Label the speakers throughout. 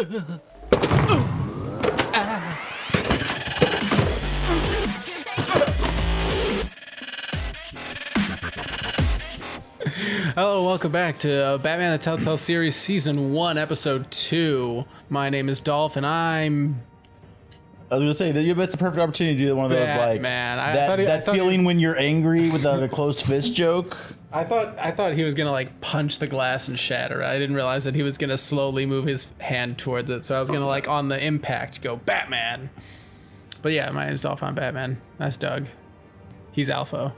Speaker 1: Hello, welcome back to Batman the Telltale Series Season 1, Episode 2. My name is Dolph, and I'm...
Speaker 2: I was going to say, that's a perfect opportunity to do one of those, like, that feeling when you're angry with a closed fist joke.
Speaker 1: I thought he was going to, like, punch the glass and shatter it. I didn't realize that he was going to slowly move his hand towards it, so I was going to, like, on the impact, go, Batman! But yeah, my name's Dolph, I'm Batman. That's Doug. He's Alpha.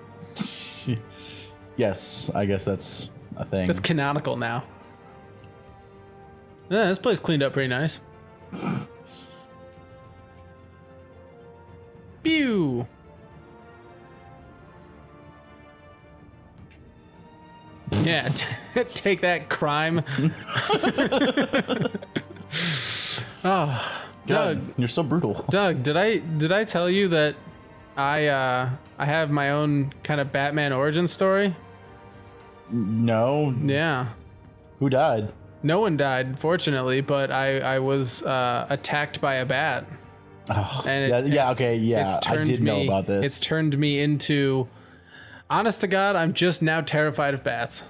Speaker 2: Yes, I guess that's a thing.
Speaker 1: That's canonical now. Yeah, this place cleaned up pretty nice. Pew! Yeah, take that, crime. Oh,
Speaker 2: God,
Speaker 1: Doug,
Speaker 2: you're so brutal.
Speaker 1: Doug, did I tell you that I have my own kind of Batman origin story?
Speaker 2: No.
Speaker 1: Yeah.
Speaker 2: Who died?
Speaker 1: No one died, fortunately, but I was attacked by a bat.
Speaker 2: Oh, and I did know about this.
Speaker 1: It's turned me into, honest to God, I'm just now terrified of bats.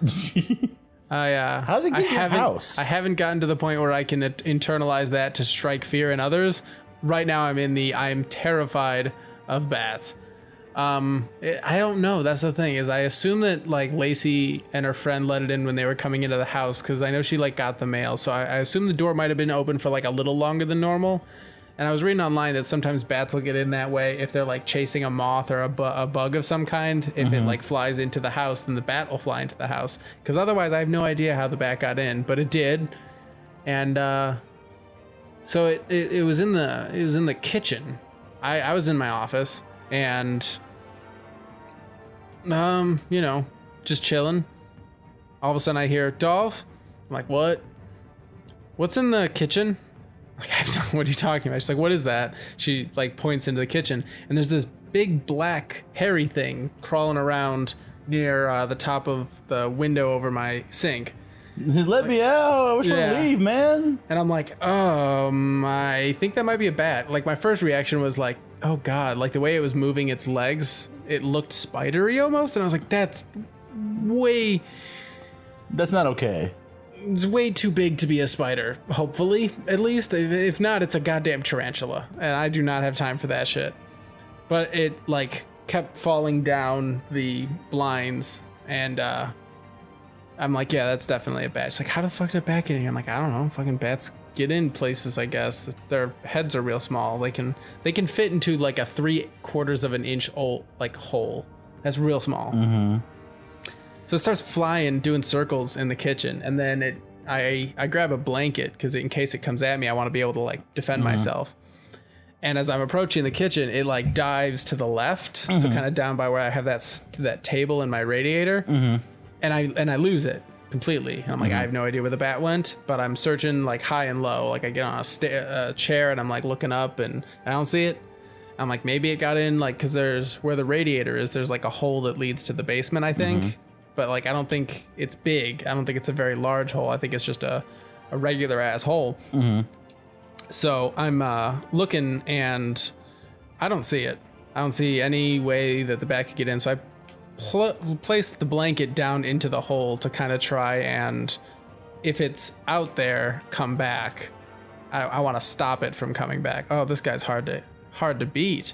Speaker 2: How did it get in your house?
Speaker 1: I haven't gotten to the point where I can internalize that to strike fear in others. Right now I'm terrified of bats. I don't know. That's the thing, is I assume that like Lacey and her friend let it in when they were coming into the house, because I know she like got the mail. So I assume the door might have been open for like a little longer than normal. And I was reading online that sometimes bats will get in that way if they're like chasing a moth or a bug of some kind. If it like flies into the house, then the bat will fly into the house. Because otherwise, I have no idea how the bat got in, but it did. And so it was in the kitchen. I was in my office and just chilling. All of a sudden I hear, Dolph. I'm like, what? What's in the kitchen? Like, what are you talking about? She's like, what is that? She like points into the kitchen, and there's this big black hairy thing crawling around near the top of the window over my sink.
Speaker 2: Let me out. I wish I would leave, man.
Speaker 1: And I'm like, I think that might be a bat. Like, my first reaction was like, oh God, like the way it was moving its legs, it looked spidery almost. And I was like, that's
Speaker 2: not okay.
Speaker 1: It's way too big to be a spider, hopefully, at least. If not, it's a goddamn tarantula, and I do not have time for that shit. But it, like, kept falling down the blinds, and I'm like, yeah, that's definitely a bat. She's like, how the fuck did a bat get in here? I'm like, I don't know, fucking bats get in places, I guess. Their heads are real small. They can fit into, like, a 3/4 of an inch hole. That's real small.
Speaker 2: Mm-hmm.
Speaker 1: So it starts flying, doing circles in the kitchen, and then I grab a blanket because in case it comes at me, I want to be able to like defend myself. And as I'm approaching the kitchen, it like dives to the left, so kind of down by where I have that table and my radiator, and I lose it completely. And I'm like, I have no idea where the bat went, but I'm searching like high and low. Like I get on a chair and I'm like looking up and I don't see it. I'm like, maybe it got in, like, because there's where the radiator is, there's like a hole that leads to the basement, I think. But like, I don't think it's big. I don't think it's a very large hole. I think it's just a regular ass hole. So I'm looking and I don't see it. I don't see any way that the bat could get in. So I placed the blanket down into the hole to kind of try and, if it's out there, come back. I want to stop it from coming back. Oh, this guy's hard to beat.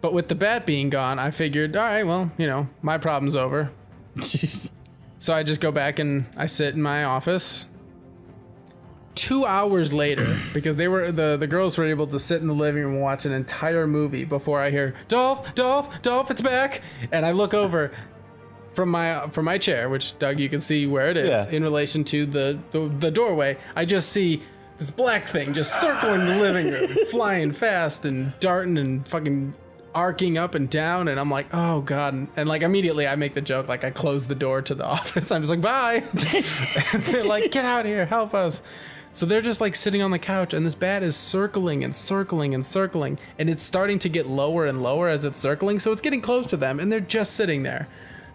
Speaker 1: But with the bat being gone, I figured, all right, well, my problem's over. So I just go back and I sit in my office. 2 hours later, because the girls were able to sit in the living room and watch an entire movie before I hear, Dolph, it's back. And I look over from my chair, which, Doug, you can see where it is in relation to the doorway. I just see this black thing just circling the living room, flying fast and darting and fucking arcing up and down, and I'm like, oh God. And like immediately I make the joke, like I close the door to the office. I'm just like, bye. And they're like, get out of here, help us. So they're just like sitting on the couch, and this bat is circling and circling and circling, and it's starting to get lower and lower as it's circling, so it's getting close to them, and they're just sitting there.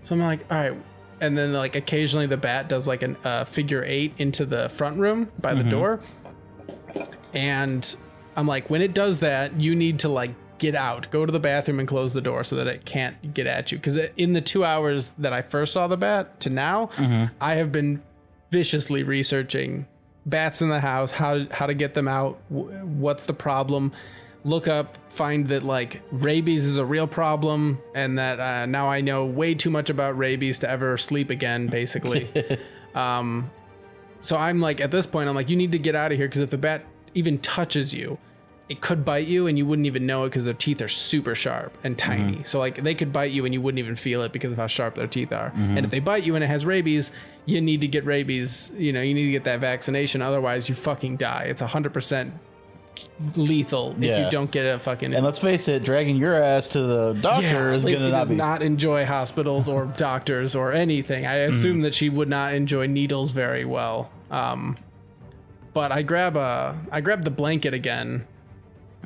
Speaker 1: So I'm like, all right, and then like occasionally the bat does like a figure 8 into the front room by the door. And I'm like, when it does that, you need to like get out, go to the bathroom and close the door so that it can't get at you. Because in the 2 hours that I first saw the bat to now, I have been viciously researching bats in the house, how to get them out, what's the problem, look up, find that like rabies is a real problem, and that now I know way too much about rabies to ever sleep again, basically. So I'm like, at this point, I'm like, you need to get out of here, because if the bat even touches you, it could bite you and you wouldn't even know it because their teeth are super sharp and tiny. So like they could bite you and you wouldn't even feel it because of how sharp their teeth are. And if they bite you and it has rabies, you need to get rabies, you need to get that vaccination. Otherwise you fucking die. It's 100% lethal if you don't get a fucking...
Speaker 2: And let's face it, dragging your ass to the doctor is going to
Speaker 1: does not enjoy hospitals or doctors or anything. I assume that she would not enjoy needles very well. But I grab the blanket again,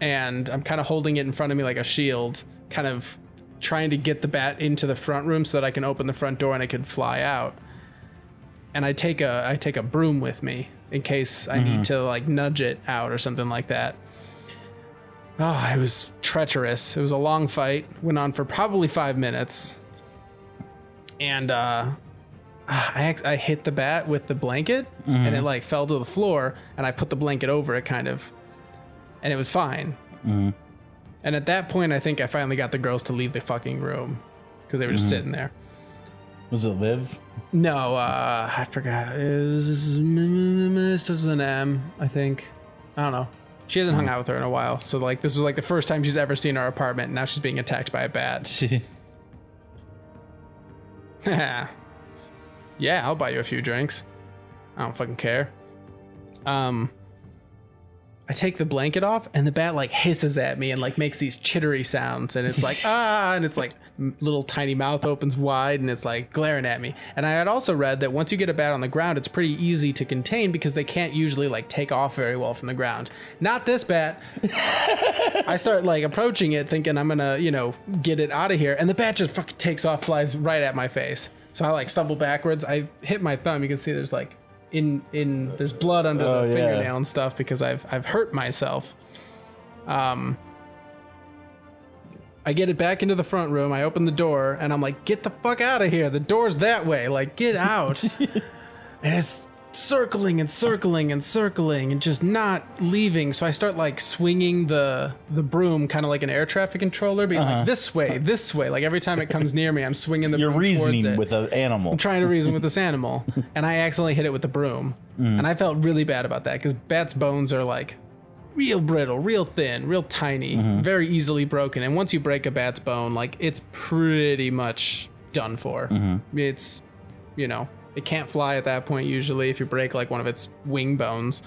Speaker 1: and I'm kind of holding it in front of me like a shield, kind of trying to get the bat into the front room so that I can open the front door and it can fly out. And I take a broom with me in case I need to like nudge it out or something like that. Oh, it was treacherous. It was a long fight. Went on for probably 5 minutes. And I hit the bat with the blanket and it like fell to the floor, and I put the blanket over it kind of, and it was fine. And at that point, I think I finally got the girls to leave the fucking room because they were just sitting there.
Speaker 2: Was it Liv?
Speaker 1: No, I forgot. It starts with an M, I think. I don't know. She hasn't hung out with her in a while. So like this was like the first time she's ever seen our apartment. And now she's being attacked by a bat. Yeah, I'll buy you a few drinks. I don't fucking care. I take the blanket off and the bat like hisses at me and like makes these chittery sounds, and it's like and it's like little tiny mouth opens wide and it's like glaring at me. And I had also read that once you get a bat on the ground, it's pretty easy to contain because they can't usually like take off very well from the ground. Not this bat. I start like approaching it thinking I'm gonna, get it out of here, and the bat just fucking takes off, flies right at my face. So I like stumble backwards. I hit my thumb. You can see there's like there's blood under the fingernail and stuff because I've hurt myself. I get it back into the front room. I open the door and I'm like, get the fuck out of here. The door's that way. Like, get out. And it's circling and circling and circling and just not leaving. So I start like swinging the broom kind of like an air traffic controller, being like this way. Like every time it comes near me, I'm swinging the broom towards it. You're
Speaker 2: reasoning with an animal.
Speaker 1: I'm trying to reason with this animal, and I accidentally hit it with the broom. And I felt really bad about that because bats' bones are like real brittle, real thin, real tiny, very easily broken. And once you break a bat's bone, like it's pretty much done for. It's, it can't fly at that point usually if you break like one of its wing bones.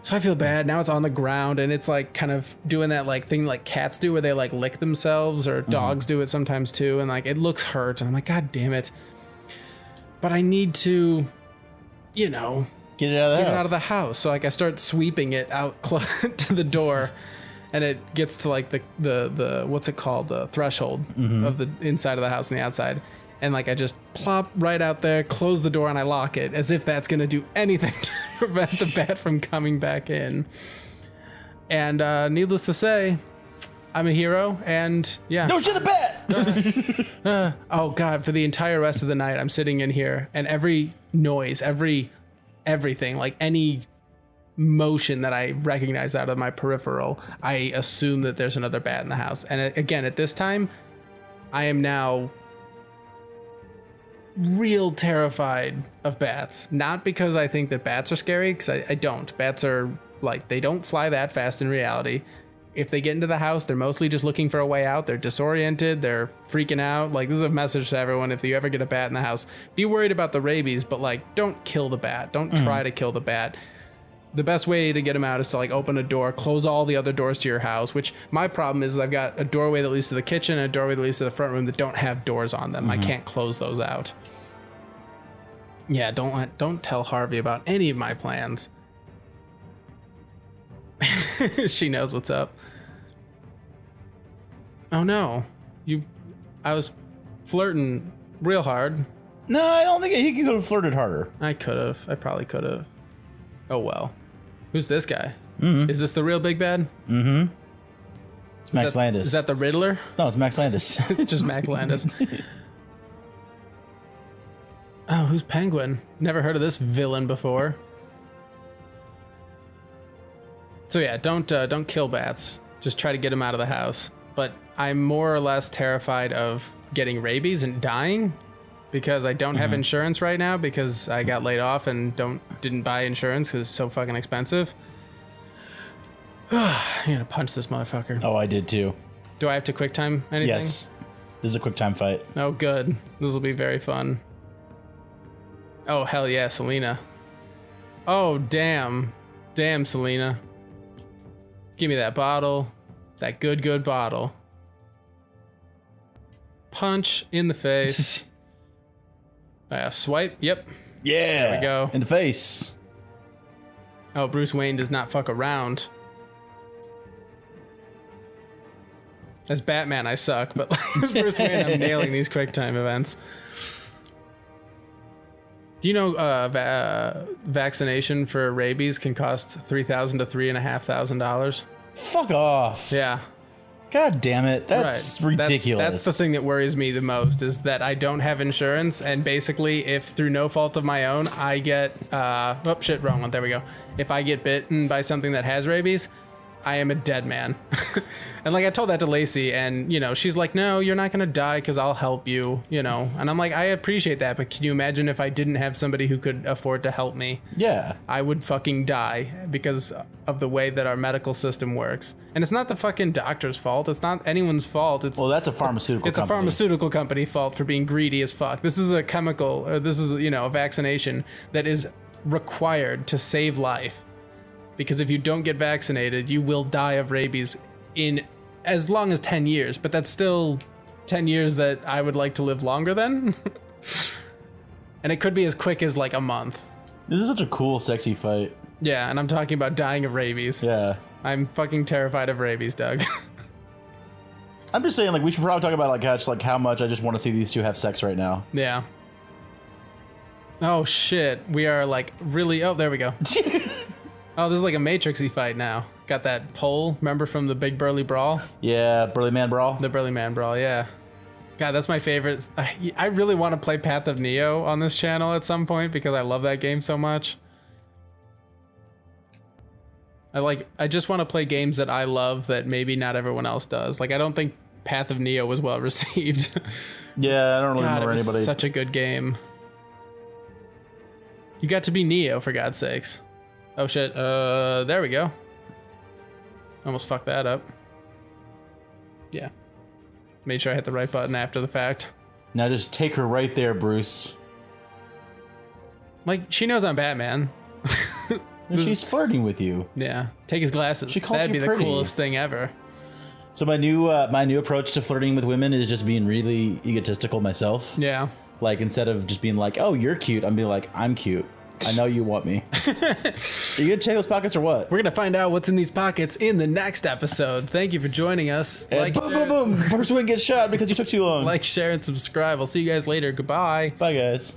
Speaker 1: So I feel bad. Now it's on the ground and it's like kind of doing that like thing like cats do where they like lick themselves, or dogs do it sometimes too, and like it looks hurt, and I'm like, God damn it. But I need to, get it out of the house. So like I start sweeping it out to the door, and it gets to like the what's it called, the threshold of the inside of the house and the outside. And like I just plop right out there, close the door, and I lock it as if that's gonna do anything to prevent the bat from coming back in. And needless to say, I'm a hero, and yeah.
Speaker 2: Don't shit a bat!
Speaker 1: Oh God, for the entire rest of the night, I'm sitting in here, and every noise, everything, like any motion that I recognize out of my peripheral, I assume that there's another bat in the house. And again, at this time, I am now real terrified of bats. Not because I think that bats are scary, because I don't. Bats are like, they don't fly that fast in reality. If they get into the house, they're mostly just looking for a way out. They're disoriented. They're freaking out. Like, this is a message to everyone. If you ever get a bat in the house, be worried about the rabies, but like, don't kill the bat. Don't try to kill the bat. The best way to get them out is to like open a door, close all the other doors to your house, which my problem is I've got a doorway that leads to the kitchen and a doorway that leads to the front room that don't have doors on them. I can't close those out. Yeah, don't tell Harvey about any of my plans. She knows what's up. Oh no. I was flirting real hard
Speaker 2: No, I don't think he could have flirted harder.
Speaker 1: I could have. I probably could have. Oh well. Who's this guy? Mm-hmm. Is this the real big bad?
Speaker 2: Mm-hmm. It's Max Landis.
Speaker 1: Is that the Riddler?
Speaker 2: No, it's Max Landis.
Speaker 1: It's just Max Landis. Oh, who's Penguin? Never heard of this villain before. So yeah, don't kill bats. Just try to get them out of the house. But I'm more or less terrified of getting rabies and dying because I don't have insurance right now because I got laid off and didn't buy insurance because it's so fucking expensive. I'm gonna punch this motherfucker.
Speaker 2: Oh, I did too.
Speaker 1: Do I have to quick time anything?
Speaker 2: Yes. This is a quick time fight.
Speaker 1: Oh, good. This will be very fun. Oh, hell yeah, Selina. Oh, damn. Damn, Selina. Give me that bottle. That good bottle. Punch in the face. Swipe. Yep.
Speaker 2: Yeah.
Speaker 1: There we go.
Speaker 2: In the face.
Speaker 1: Oh, Bruce Wayne does not fuck around. As Batman, I suck, but as Bruce Wayne, I'm nailing these quick time events. Do you know vaccination for rabies can cost $3,000 to $3,500?
Speaker 2: Fuck off.
Speaker 1: Yeah.
Speaker 2: God damn it. That's ridiculous.
Speaker 1: That's the thing that worries me the most is that I don't have insurance, and basically if through no fault of my own I get oh shit, wrong one. There we go. If I get bitten by something that has rabies, I am a dead man. And like I told that to Lacey, and you know, she's like, no, you're not gonna die because I'll help you, you know. And I'm like, I appreciate that, but can you imagine if I didn't have somebody who could afford to help me?
Speaker 2: Yeah.
Speaker 1: I would fucking die because of the way that our medical system works. And it's not the fucking doctor's fault. It's not anyone's fault.
Speaker 2: Well, that's a pharmaceutical company.
Speaker 1: A pharmaceutical company fault for being greedy as fuck. This is a chemical, or this is, you know, a vaccination that is required to save life. Because if you don't get vaccinated, you will die of rabies in as long as 10 years. But that's still 10 years that I would like to live longer than. And it could be as quick as like a month.
Speaker 2: This is such a cool, sexy fight.
Speaker 1: Yeah, and I'm talking about dying of rabies.
Speaker 2: Yeah.
Speaker 1: I'm fucking terrified of rabies, Doug.
Speaker 2: I'm just saying, like, we should probably talk about how much I just want to see these two have sex right now.
Speaker 1: Yeah. Oh, shit. We are like really... Oh, there we go. Oh, this is like a Matrixy fight now. Got that pole, remember from the Big Burly Brawl?
Speaker 2: Yeah, Burly Man Brawl.
Speaker 1: The Burly Man Brawl, yeah. God, that's my favorite. I really want to play Path of Neo on this channel at some point because I love that game so much. I just want to play games that I love that maybe not everyone else does. Like, I don't think Path of Neo was well received.
Speaker 2: Yeah, I don't really remember anybody.
Speaker 1: It was such a good game. You got to be Neo, for God's sakes. Oh shit, there we go. Almost fucked that up. Yeah. Made sure I hit the right button after the fact.
Speaker 2: Now just take her right there, Bruce.
Speaker 1: Like, she knows I'm Batman.
Speaker 2: She's flirting with you.
Speaker 1: Yeah. Take his glasses.
Speaker 2: She calls
Speaker 1: That'd be
Speaker 2: you pretty.
Speaker 1: The coolest thing ever.
Speaker 2: So my new approach to flirting with women is just being really egotistical myself.
Speaker 1: Yeah.
Speaker 2: Like, instead of just being like, oh, you're cute, I'm being like, I'm cute. I know you want me. Are you gonna check those pockets or what?
Speaker 1: We're gonna find out what's in these pockets in the next episode. Thank you for joining us.
Speaker 2: And boom, boom, boom. First one gets shot because you took too long.
Speaker 1: Like, share, and subscribe. I'll see you guys later. Goodbye.
Speaker 2: Bye, guys.